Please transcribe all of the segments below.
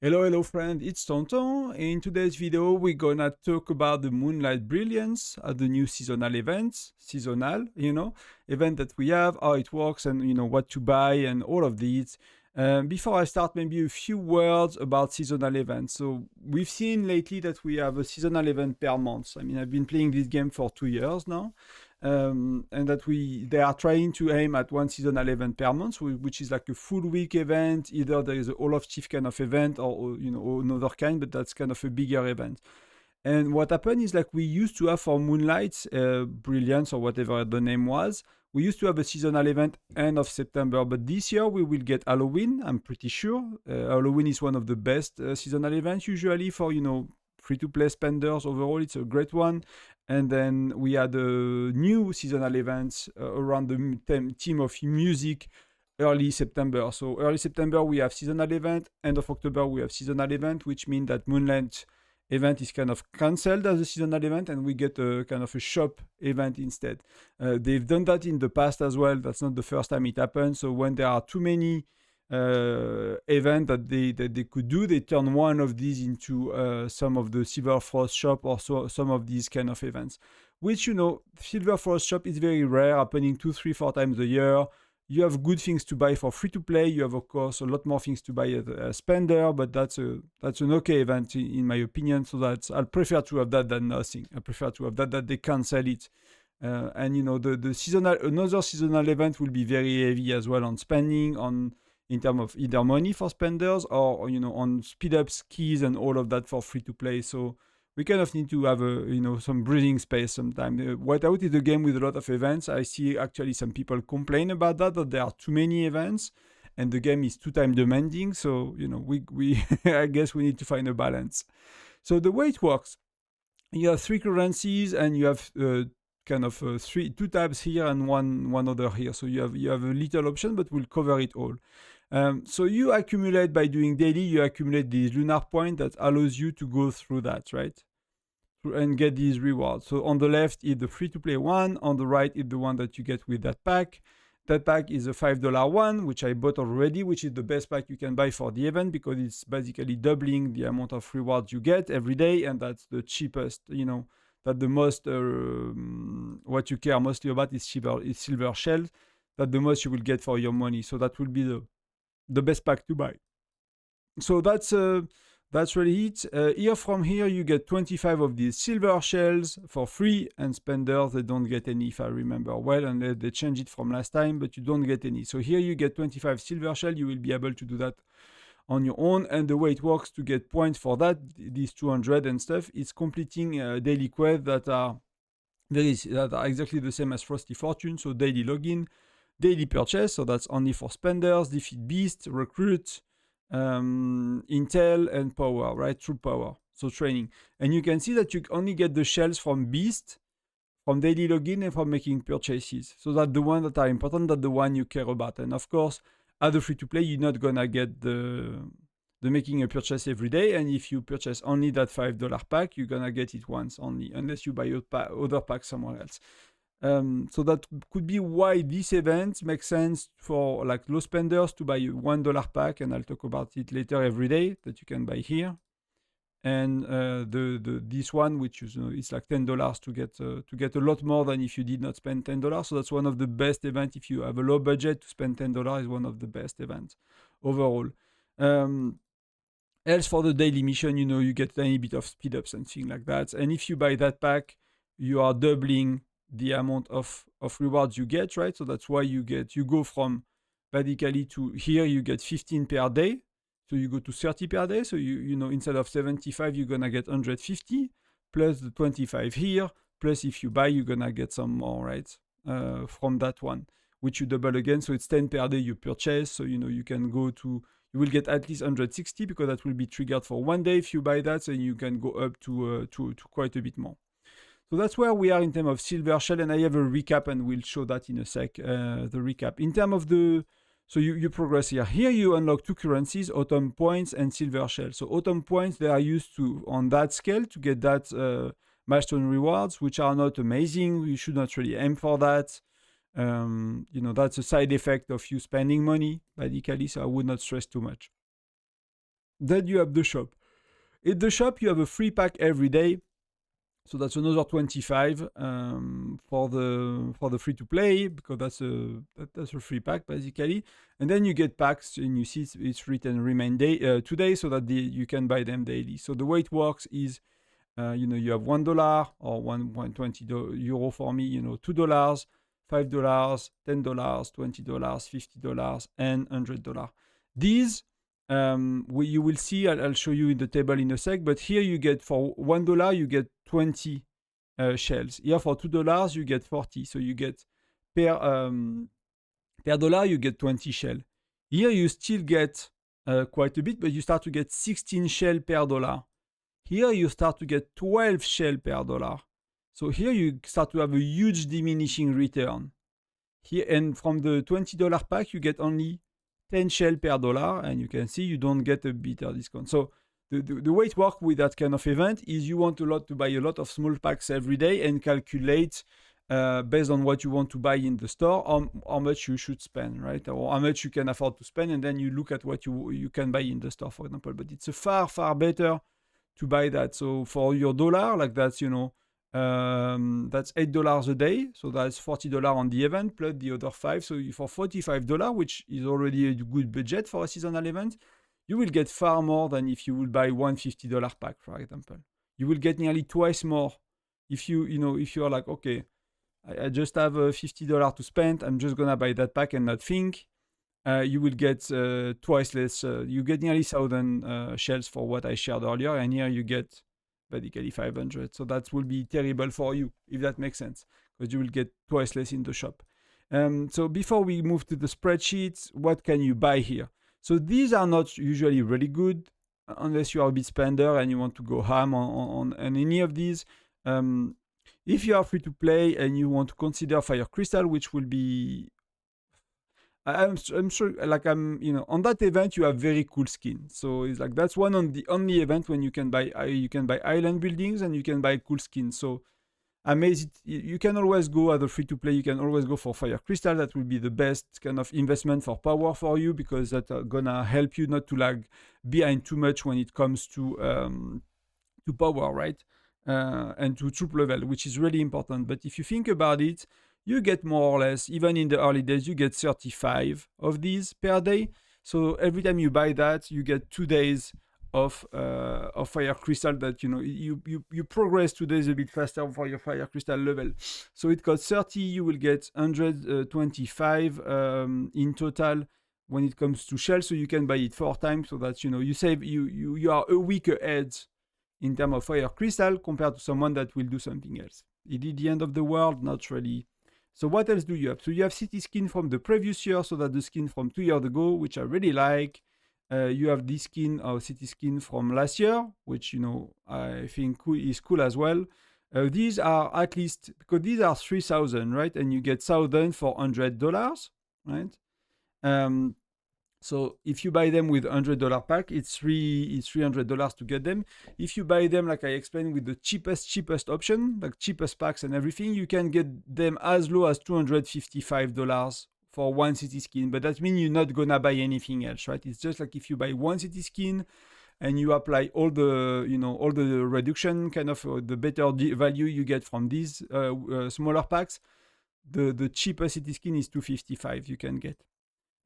Hello friend, it's Tonton. In today's video, we're gonna talk about the Moonlight Brilliance, the new seasonal events, event that we have, how it works, and what to buy and all of these. Before I start, maybe a few words about seasonal events. So we've seen lately that we have a seasonal event per month. I mean, I've been playing this game for 2 years now, and that they are trying to aim at one seasonal event per month, which is like a full week event. Either there is a All of Chief kind of event, or another kind, but that's kind of a bigger event. And what happened is like we used to have for Moonlight Brilliance or whatever the name was. We used to have a seasonal event end of September, but this year we will get Halloween. I'm pretty sure Halloween is one of the best seasonal events usually for free-to-play spenders. Overall, it's a great one. And then we had a new seasonal events around the theme of music early September. So early September we have seasonal event. End of October we have seasonal event, which means that Moonlight event is kind of cancelled as a seasonal event, and we get a kind of a shop event instead. They've done that in the past as well. That's not the first time it happens. So when there are too many event that they could do, they turn one of these into some of the Silver Frost shop, or some of these kind of events, which Silver Frost shop is very rare, happening 2 3 4 times a year. You have good things to buy for free to play. You have, of course, a lot more things to buy as a spender, but that's an okay event in my opinion. So I'll prefer to have that than nothing. I prefer to have that they cancel it. And the seasonal another seasonal event will be very heavy as well on spending, on in terms of either money for spenders, or on speed ups, keys, and all of that for free to play. So we kind of need to have some breathing space sometime. Whiteout is a game with a lot of events. I see actually some people complain about that there are too many events and the game is too time demanding. So we I guess we need to find a balance. So the way it works, you have three currencies and you have two tabs here and one other here. So you have a little option, but we'll cover it all. So you accumulate by doing daily. You accumulate these lunar point that allows you to go through that, right? And get these rewards. So on the left is the free-to-play one. On the right is the one that you get with that pack. That pack is a $5 one, which I bought already, which is the best pack you can buy for the event because it's basically doubling the amount of rewards you get every day, and that's the cheapest. That the most what you care mostly about is silver shells. That the most you will get for your money. So that will be the best pack to buy. So that's really it. From here, you get 25 of these silver shells for free, and spenders, they don't get any, if I remember well, unless they change it from last time, but you don't get any. So here you get 25 silver shells. You will be able to do that on your own, and the way it works to get points for that, these 200 and stuff, it's completing daily quests that are exactly the same as Frosty Fortune. So daily login, daily purchase, so that's only for spenders, defeat beast, recruit, intel, and power, right? True power, so training. And you can see that you only get the shells from beast, from daily login, and from making purchases. So that's the ones that are important, that's the one you care about. And of course, as a free-to-play, you're not gonna get the making a purchase every day. And if you purchase only that $5 pack, you're gonna get it once only, unless you buy other packs somewhere else. So that could be why this event makes sense for like low spenders to buy a $1 pack, and I'll talk about it later every day that you can buy here. And this one, which is it's like $10 to get a lot more than if you did not spend $10. So that's one of the best events. If you have a low budget, to spend $10 is one of the best events overall. Else for the daily mission, you get a tiny bit of speed ups and things like that. And if you buy that pack, you are doubling the amount of rewards you get, right? So that's why you go from basically to here you get 15 per day. So you go to 30 per day. So instead of 75, you're gonna get 150 plus the 25 here. Plus if you buy, you're gonna get some more, right? From that one, which you double again. So it's 10 per day you purchase. So you can go to, you will get at least 160 because that will be triggered for one day if you buy that. So you can go up to quite a bit more. So that's where we are in terms of silver shell, and I have a recap, and we'll show that in a sec. The recap in terms of so you progress here. Here you unlock two currencies: autumn points and silver shell. So autumn points, they are used to on that scale to get that milestone rewards, which are not amazing. You should not really aim for that. That's a side effect of you spending money basically. So I would not stress too much. Then you have the shop. In the shop, you have a free pack every day. So that's another 25 for the free to play, because that's a free pack basically. And then you get packs, and you see it's written remain today, so that you can buy them daily. So the way it works is, you have $1 or 1.20 euro for me, $2, $5, $10, $20, $50, and $100. These you will see, I'll show you in the table in a sec, but here you get, for $1 you get 20 shells. Here for $2 you get 40, so you get per dollar you get 20 shell. Here you still get quite a bit, but you start to get 16 shell per dollar. Here you start to get 12 shell per dollar. So here you start to have a huge diminishing return. Here, and from the $20 pack you get only 10 shell per dollar, and you can see you don't get a better discount. So the way it works with that kind of event is you want to buy a lot of small packs every day and calculate based on what you want to buy in the store, how much you should spend, right? Or how much you can afford to spend, and then you look at what you can buy in the store, for example. But it's a far, far better to buy that. So for your dollar, like that's, that's $8 a day. So that's $40 on the event plus the other 5. So for $45, which is already a good budget for a seasonal event, you will get far more than if you would buy one $50 pack, for example. You will get nearly twice more if if you're like, okay, I just have $50 to spend, I'm just gonna buy that pack and not think. You will get twice less. You get nearly 1,000 shells for what I shared earlier, and here you get basically 500. So that will be terrible for you, if that makes sense, because you will get twice less in the shop. So before we move to the spreadsheets, what can you buy here? So these are not usually really good, unless you are a bit spender and you want to go ham on any of these. If you are free to play and you want to consider Fire Crystal, which will be, I'm sure, like on that event you have very cool skins. So it's like that's one on the only event when you can buy island buildings and you can buy cool skins. So you can always go as a free to play. You can always go for Fire Crystal. That will be the best kind of investment for power for you, because that's gonna help you not to lag behind too much when it comes to power, right? And to troop level, which is really important. But if you think about it, you get more or less, even in the early days, you get 35 of these per day. So every time you buy that, you get 2 days of Fire Crystal. That you progress 2 days a bit faster for your Fire Crystal level. So it costs 30. You will get 125 in total when it comes to shell. So you can buy it 4 times. So that you save you are a week ahead in terms of Fire Crystal compared to someone that will do something else. Is it the end of the world? Not really. So what else do you have? So you have city skin from the previous year, so that the skin from 2 years ago, which I really like. You have this skin or city skin from last year, which I think is cool as well. These are at least, because these are 3,000, right? And you get 1,000 for $100, right? So if you buy them with $100 pack, it's $300 to get them. If you buy them, like I explained, with the cheapest option, like cheapest packs and everything, you can get them as low as $255 for one city skin. But that means you're not gonna buy anything else, right? It's just like if you buy one city skin and you apply all the reduction, kind of the better value you get from these smaller packs, the cheapest city skin is $255 you can get.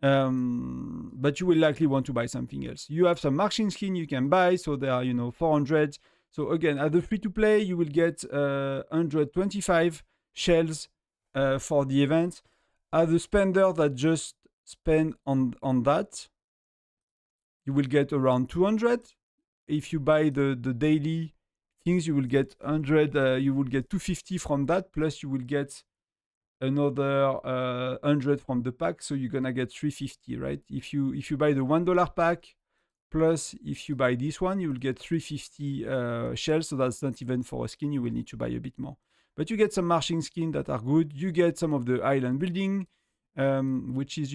But you will likely want to buy something else. You have some marching skin you can buy, so there are 400. So again, at the free to play, you will get 125 shells for the event. As the spender that just spend on that, you will get around 200. If you buy the daily things, you will get 100. You will get 250 from that, plus you will get another 100 from the pack, so you're gonna get 350, right? If you buy the $1 pack, plus if you buy this one, you will get 350 shells, so that's not even for a skin. You will need to buy a bit more, but you get some marching skins that are good. You get some of the island building, which is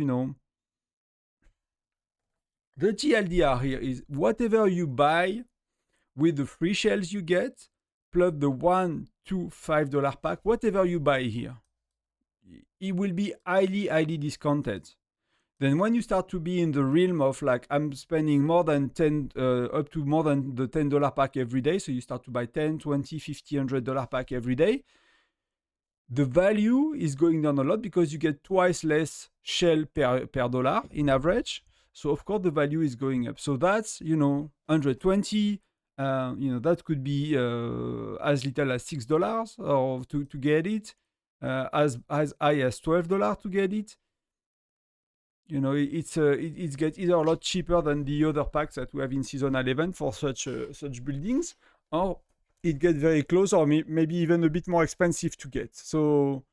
the TLDR here is whatever you buy with the free shells you get, plus the $1 to $5 pack, whatever you buy here, it will be highly discounted. Then when you start to be in the realm of like, I'm spending more than 10, up to more than the $10 pack every day. So you start to buy 10, 20, 50, $100 pack every day. The value is going down a lot because you get twice less shell per dollar in average. So of course the value is going up. So that's, 120, that could be as little as $6 or to get it, as high as $12 to get it. It gets either a lot cheaper than the other packs that we have in seasonal event for such buildings, or it gets very close, or maybe even a bit more expensive to get. So,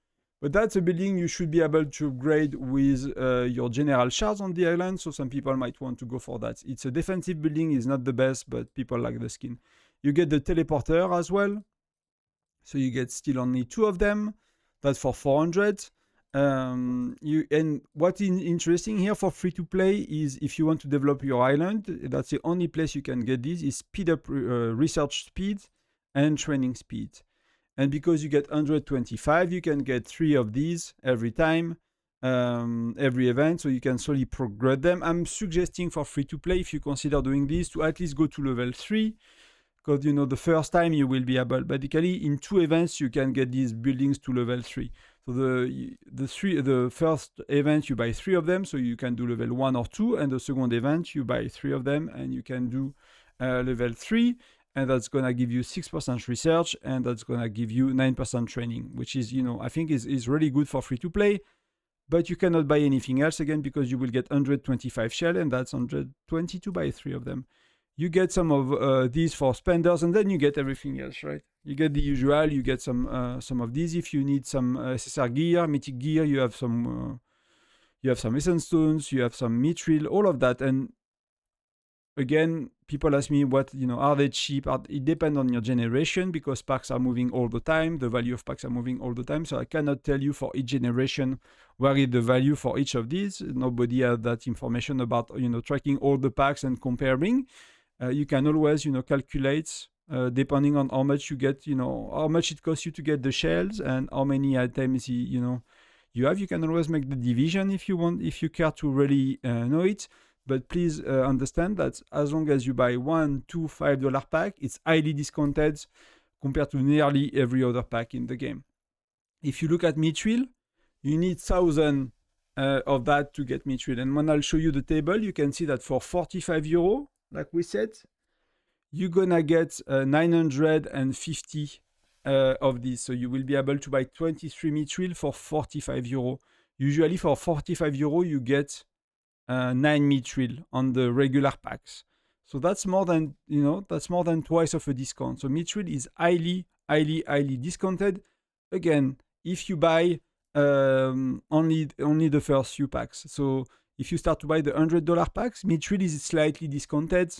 but that's a building you should be able to upgrade with your general shards on the island. So some people might want to go for that. It's a defensive building, is not the best, but people like the skin. You get the teleporter as well. So you get still only 2 of them. That's for 400. And what is interesting here for free to play is if you want to develop your island, that's the only place you can get this, is speed up research speed and training speed. And because you get 125, you can get 3 of these every time, every event, so you can slowly progress them. I'm suggesting for free to play, if you consider doing this, to at least go to level 3. Because the first time you will be able, basically in 2 events you can get these buildings to level 3. So the first event you buy 3 of them, so you can do level 1 or 2, and the second event you buy 3 of them and you can do level 3, and that's gonna give you 6% research, and that's gonna give you 9% training, which is I think is really good for free to play. But you cannot buy anything else again because you will get 125 shell, and that's 120 to buy 3 of them. You get some of these for spenders, and then you get everything else, right? You get the usual. You get some of these if you need some SSR gear, mythic gear. You have some essence stones. You have some mithril, all of that. And again, people ask me what are they cheap? It depends on your generation because packs are moving all the time. The value of packs are moving all the time, so I cannot tell you for each generation where is the value for each of these. Nobody has that information about tracking all the packs and comparing. You can always, calculate depending on how much you get, how much it costs you to get the shells and how many items, you have. You can always make the division if you want, if you care to really know it. But please understand that as long as you buy $1, $2, $5 pack, it's highly discounted compared to nearly every other pack in the game. If you look at mithril, you need 1,000 of that to get mithril. And when I'll show you the table, you can see that for €45, like we said, you're gonna get 950 of these. So you will be able to buy 23 mithril for €45. Usually for €45, you get 9 mithril on the regular packs. So that's more than twice of a discount. So mithril is highly, highly, highly discounted. Again, if you buy only the first few packs. So if you start to buy the $100 packs, mithril is slightly discounted,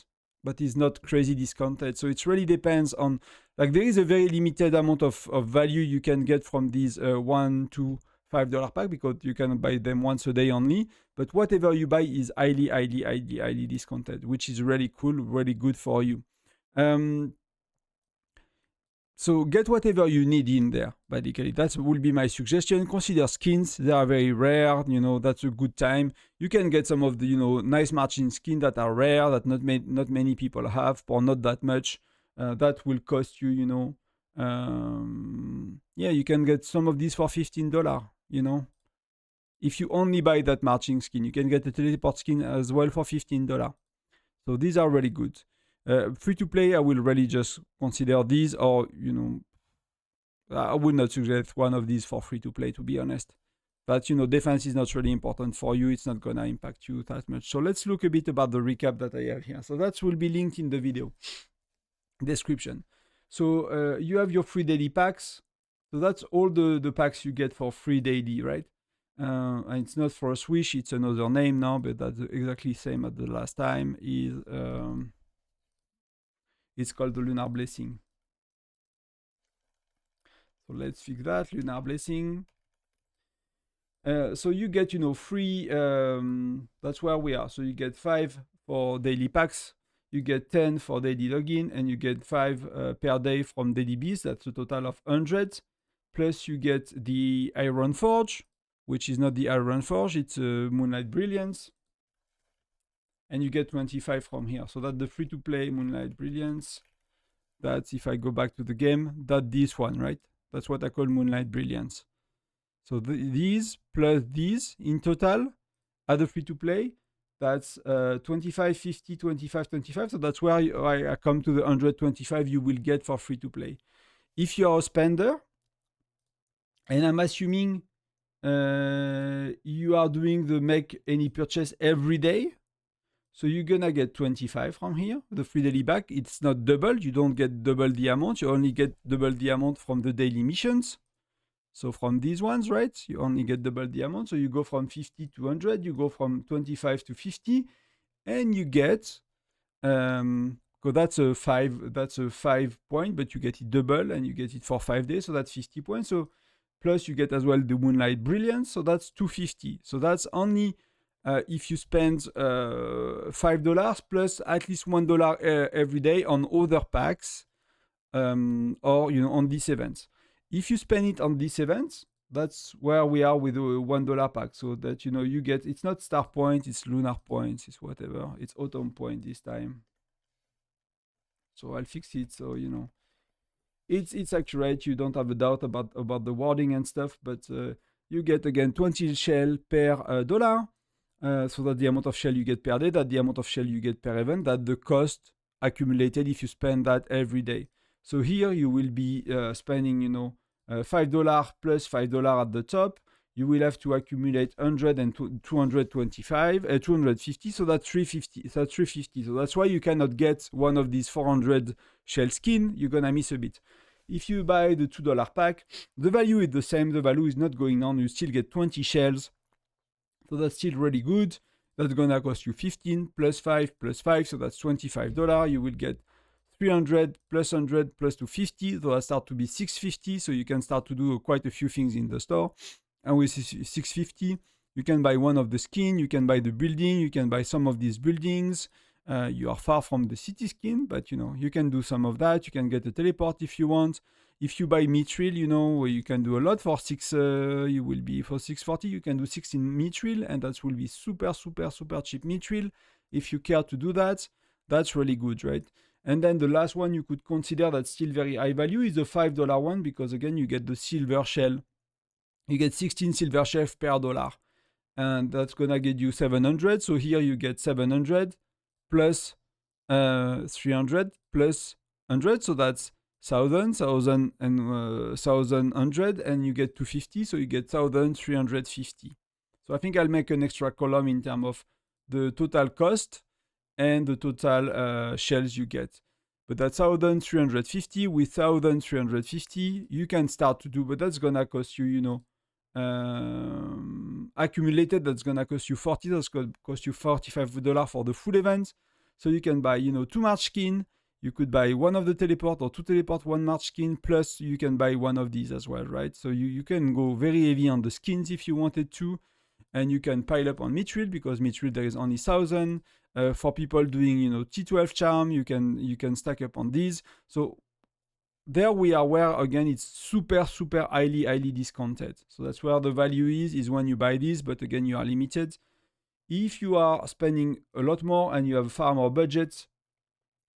but it's not crazy discounted. So it really depends on, like, there is a very limited amount of value you can get from these $1 to $5 pack because you can buy them once a day only. But whatever you buy is highly, highly, highly, highly discounted, which is really cool, really good for you. So get whatever you need in there, basically. That will be my suggestion. Consider skins. They are very rare. That's a good time. You can get some of the, nice marching skins that are rare, that not many people have for not that much. That will cost you, you can get some of these for $15, If you only buy that marching skin, you can get the teleport skin as well for $15. So these are really good. Free to play, I will really just consider these, or I would not suggest one of these for free to play, to be honest. But defense is not really important for you. It's not gonna impact you that much. So let's look a bit about the recap that I have here. So that will be linked in the video description. So you have your free daily packs. So that's all the packs you get for free daily, right? And it's not for a Swish, it's another name now, but that's exactly the same as the last time. It's called the Lunar Blessing. So let's fix that, Lunar Blessing. So you get, free, that's where we are. So you get 5 for daily packs, you get 10 for daily login, and you get 5 per day from Daily Beast. That's a total of 100. Plus you get the Iron Forge, which is not the Iron Forge, it's Moonlight Brilliance. And you get 25 from here. So that's the free-to-play Moonlight Brilliance. That's, if I go back to the game, that's this one, right? That's what I call Moonlight Brilliance. So these plus these in total, at the free-to-play, that's 25, 50, 25, 25. So that's where I come to the 125 you will get for free-to-play. If you're a spender, and I'm assuming you are doing the make any purchase every day, so you're gonna get 25 from here, the free daily back. It's not double, you don't get double the amount, you only get double the amount from the daily missions. So from these ones, right, you only get double the amount. So you go from 50 to 100, you go from 25 to 50, and you get, because that's a 5 point, but you get it double and you get it for 5 days, so that's 50 points. So plus you get as well the Moonlight Brilliance, so that's 250. So that's only if you spend $5 plus at least $1 every day on other packs, or on these events. If you spend it on these events, that's where we are with a $1 pack. So that you get, it's not star points, it's lunar points, it's whatever. It's autumn point this time. So I'll fix it. So it's accurate. You don't have a doubt about the wording and stuff. But you get again 20 shell per dollar. So that's the amount of shell you get per day. That's the amount of shell you get per event. That's the cost accumulated if you spend that every day. So here you will be spending, $5 plus $5 at the top. You will have to accumulate 100 and 225, 250. So that's 350. That's 350. So that's why you cannot get one of these 400 shell skin. You're gonna miss a bit. If you buy the $2 pack, the value is the same. The value is not going down. You still get 20 shells. So that's still really good. That's gonna cost you 15 plus 5 plus 5. So that's $25. You will get 300 plus 100 plus 250. So that starts to be 650. So you can start to do quite a few things in the store. And with 650, you can buy one of the skin. You can buy the building. You can buy some of these buildings. You are far from the city skin, but you can do some of that. You can get a teleport if you want. If you buy mithril, you can do a lot for 6. You will be for 640. You can do 6 in mithril, and that will be super, super, super cheap mithril. If you care to do that, that's really good, right? And then the last one you could consider that's still very high value is the $5 one, because again you get the silver shell. You get 16 silver shells per dollar, and that's gonna get you 700. So here you get 700 plus 300 plus 100, so that's 1,000 and 1,100, and you get 250, so you get 1,350. So I think I'll make an extra column in terms of the total cost and the total shells you get. But that's 1,350. With 1,350, you can start to do, but that's gonna cost you, accumulated, that's gonna cost you 40. That's gonna cost you $45 for the full event. So you can buy 2 March skin. You could buy one of the teleport or 2 teleport, 1 March skin, plus you can buy one of these as well, right? So you can go very heavy on the skins if you wanted to, and you can pile up on mithril, because mithril there is only 1,000. For people doing T12 charm, you can stack up on these. So there we are where again it's super, super highly discounted. So that's where the value is when you buy these, but again you are limited. If you are spending a lot more and you have far more budget,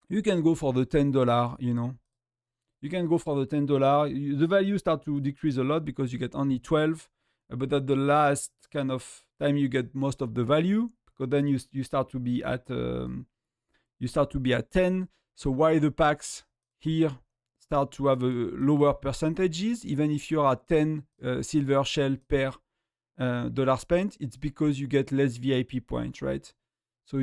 you can go for the $10, You can go for the $10. The value start to decrease a lot because you get only 12, but at the last kind of time you get most of the value, because then you start to be at 10. So why the packs here start to have a lower percentages, even if you're at 10 silver shell per dollar spent, it's because you get less VIP points, right? So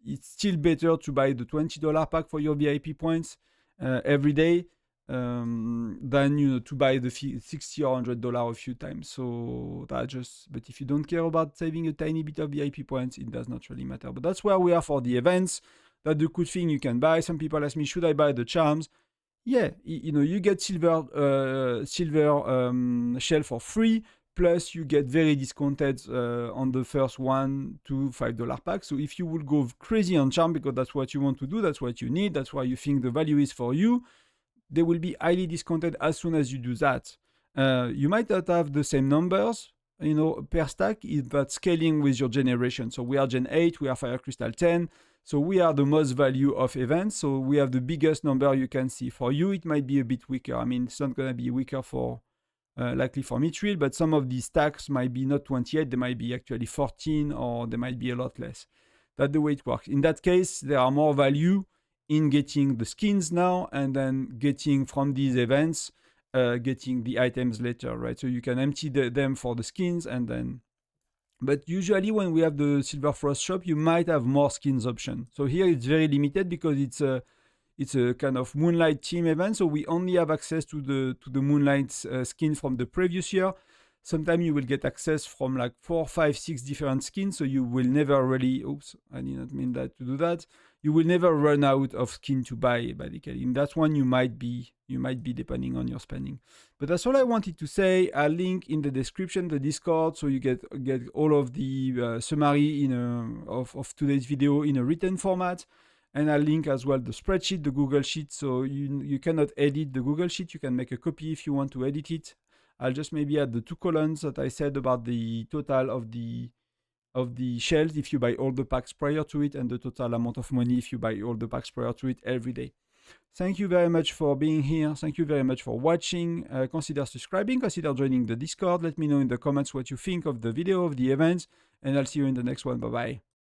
it's still better to buy the $20 pack for your VIP points every day than to buy the $60 or $100 a few times. So but if you don't care about saving a tiny bit of VIP points, it does not really matter. But that's where we are for the events. That's the good thing you can buy. Some people ask me, should I buy the charms? Yeah, you get silver shell for free, plus you get very discounted on the first $1 to $5 pack. So if you will go crazy on charm because that's what you want to do, that's what you need, that's why you think the value is for you, they will be highly discounted as soon as you do that. You might not have the same numbers, per stack is that scaling with your generation. So we are Gen 8, we are Fire Crystal 10. So we are the most value of events. So we have the biggest number you can see. For you, it might be a bit weaker. I mean, it's not going to be weaker for likely for Mithril, but some of these stacks might be not 28, they might be actually 14, or they might be a lot less. That's the way it works. In that case, there are more value in getting the skins now, and then getting from these events, getting the items later, right? So you can empty them for the skins, and then... But usually when we have the Silver Frost shop, you might have more skins option. So here it's very limited because it's a kind of Moonlight team event, so we only have access to the Moonlight skin from the previous year. Sometimes you will get access from like 4, 5, 6 different skins, so you will never really... Oops, I did not mean that to do that. You will never run out of skin to buy, basically. In that one, you might be depending on your spending. But that's all I wanted to say. I'll link in the description the Discord, so you get all of the summary of today's video in a written format. And I'll link as well the spreadsheet, the Google Sheet, so you cannot edit the Google Sheet. You can make a copy if you want to edit it. I'll just maybe add the 2 columns that I said about the total of the shells if you buy all the packs prior to it, and the total amount of money if you buy all the packs prior to it every day. Thank you very much for being here. Thank you very much for watching. Consider subscribing, consider joining the Discord. Let me know in the comments what you think of the video, of the events, and I'll see you in the next one. Bye-bye.